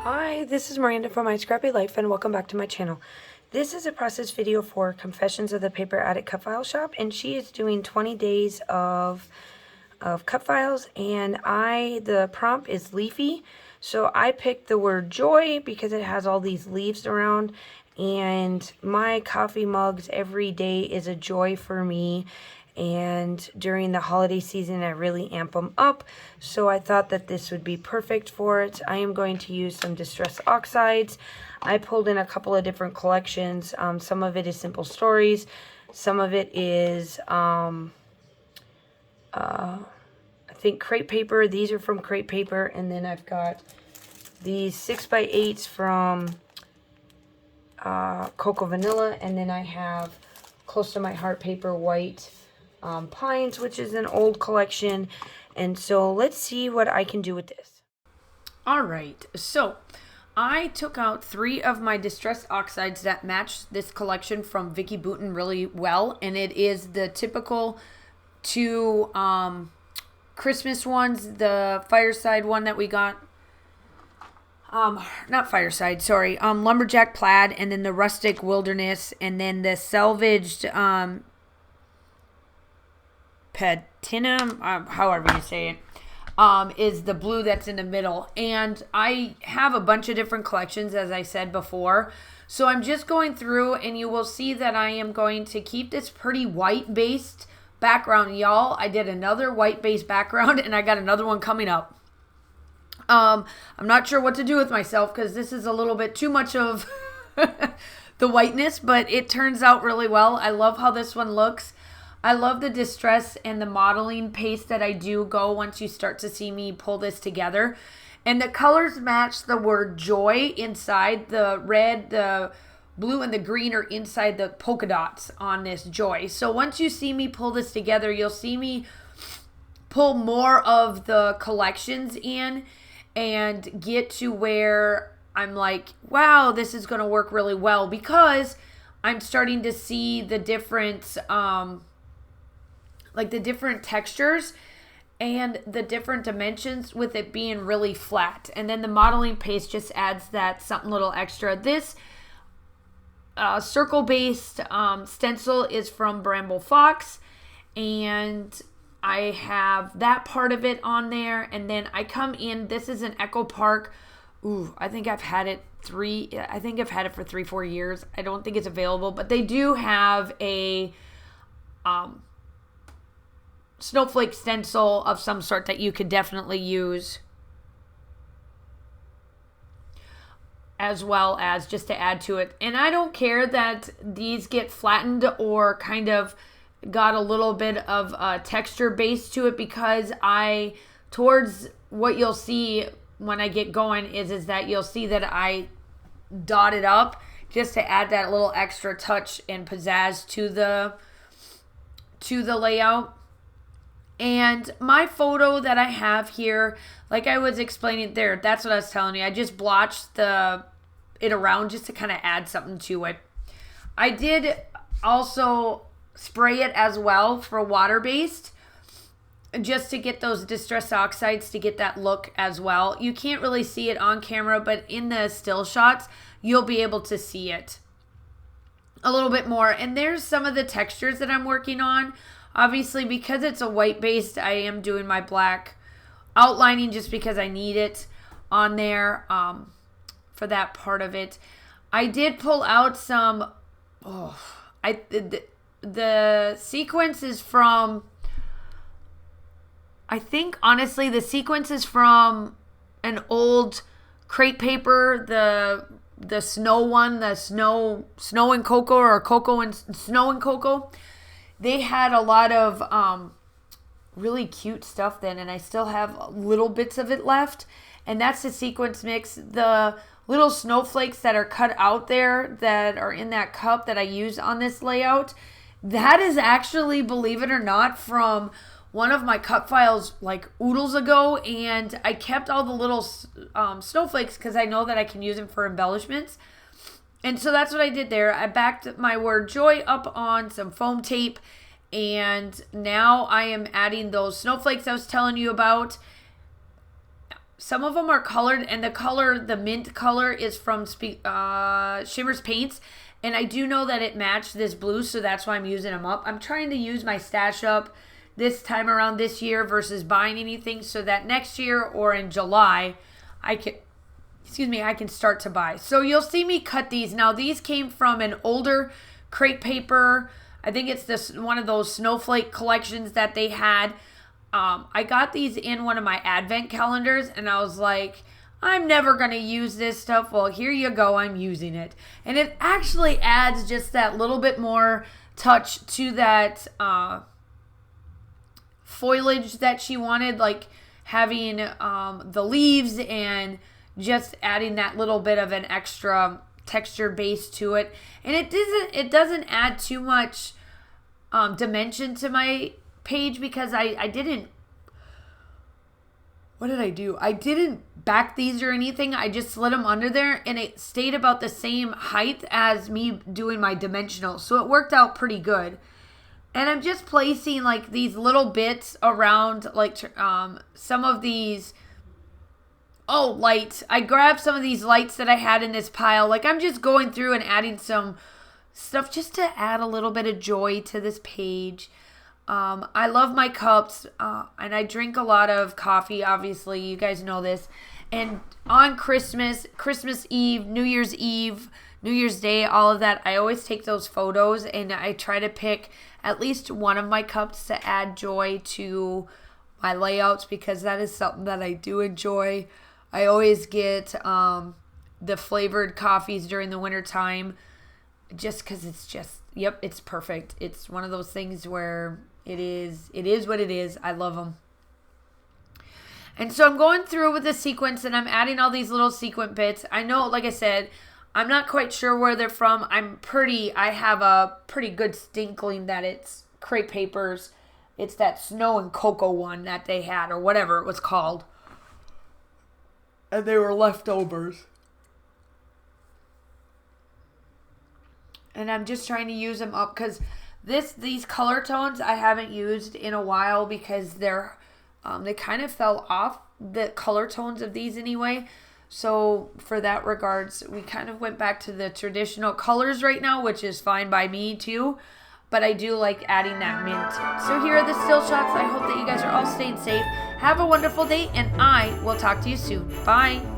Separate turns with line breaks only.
Hi, this is Miranda from My Scrappy Life, and welcome back to my channel. This is a process video for Confessions of the Paper Addict Cut File Shop, and she is doing 20 days of cut files, and the prompt is leafy, so I picked the word joy because it has all these leaves around, and my coffee mugs every day is a joy for me. And during the holiday season, I really amp them up, so I thought that this would be perfect for it. I am going to use some Distress Oxides. I pulled in a couple of different collections. Some of it is Simple Stories. Some of it is, I think, Crepe Paper. These are from Crepe Paper. And then I've got these 6x8s from Cocoa Vanilla. And then I have Close to My Heart Paper White Pines, which is an old collection. And so let's see what I can do with this.
All right, so I took out 3 of my Distress Oxides that match this collection from Vicky Boutin really well, and it is the typical 2 Christmas ones, the Fireside one that we got, not Fireside, sorry, Lumberjack Plaid, and then the Rustic Wilderness, and then the Salvaged Patina, however you say it, is the blue that's in the middle. And I have a bunch of different collections, as I said before. So I'm just going through, and you will see that I am going to keep this pretty white-based background, y'all. I did another white-based background, and I got another one coming up. I'm not sure what to do with myself, because this is a little bit too much of the whiteness, but it turns out really well. I love how this one looks. I love the distress and the modeling pace that I do go once you start to see me pull this together. And the colors match the word joy inside. The red, the blue, and the green are inside the polka dots on this joy. So once you see me pull this together, you'll see me pull more of the collections in and get to where I'm like, wow, this is going to work really well, because I'm starting to see the different like the different textures and the different dimensions with it being really flat. And then the modeling pace just adds that something little extra. This circle-based stencil is from Bramble Fox, and I have that part of it on there. And then I come in, this is an Echo Park. Ooh, I think I've had it for 3-4 years. I don't think it's available, but they do have a snowflake stencil of some sort that you could definitely use, as well as just to add to it. And I don't care that these get flattened or kind of got a little bit of a texture base to it, because towards what you'll see when I get going is that you'll see that I dot it up just to add that little extra touch and pizzazz to the layout. And my photo that I have here, like I was explaining there, that's what I was telling you. I just blotched it around just to kind of add something to it. I did also spray it as well for water-based, just to get those Distress Oxides to get that look as well. You can't really see it on camera, but in the still shots, you'll be able to see it a little bit more. And there's some of the textures that I'm working on. Obviously, because it's a white-based, I am doing my black outlining just because I need it on there for that part of it. I did pull out some... the sequence is from... I think, honestly, the sequence is from an old Crepe Paper, the snow one, the snow and cocoa, or cocoa and snow and cocoa. They had a lot of really cute stuff then, and I still have little bits of it left. And that's the sequence mix. The little snowflakes that are cut out there that are in that cup that I use on this layout, that is actually, believe it or not, from one of my cut files like oodles ago. And I kept all the little snowflakes because I know that I can use them for embellishments. And so that's what I did there. I backed my word joy up on some foam tape, and now I am adding those snowflakes I was telling you about. some of them are colored, and the mint color is from Shimmer's Paints. And I do know that it matched this blue, so that's why I'm using them up. I'm trying to use my stash up this time around this year versus buying anything, so that next year or in July, I can start to buy. So you'll see me cut these. Now, these came from an older crepe paper. I think it's one of those snowflake collections that they had. I got these in one of my advent calendars, and I was like, I'm never going to use this stuff. Well, here you go. I'm using it. And it actually adds just that little bit more touch to that foliage that she wanted, like having the leaves and just adding that little bit of an extra texture base to it. And it doesn't add too much dimension to my page, because I didn't, what did I do? I didn't back these or anything. I just slid them under there, and it stayed about the same height as me doing my dimensional. So it worked out pretty good. And I'm just placing like these little bits around, like some of these, lights. I grabbed some of these lights that I had in this pile. Like, I'm just going through and adding some stuff just to add a little bit of joy to this page. I love my cups, and I drink a lot of coffee, obviously. You guys know this. And on Christmas Eve, New Year's Day, all of that, I always take those photos, and I try to pick at least one of my cups to add joy to my layouts, because that is something that I do enjoy. I always get the flavored coffees during the winter time, just because it's perfect. It's one of those things where it is what it is. I love them. And so I'm going through with the sequence, and I'm adding all these little sequin bits. I know, like I said, I'm not quite sure where they're from. I have a pretty good inkling that it's crepe papers. It's that snow and cocoa one that they had, or whatever it was called. And they were leftovers. And I'm just trying to use them up, because these color tones I haven't used in a while, because they kind of fell off, the color tones of these anyway. So for that regards, we kind of went back to the traditional colors right now, which is fine by me too. But I do like adding that mint. So here are the still shots. I hope that you guys are all staying safe. Have a wonderful day, and I will talk to you soon. Bye.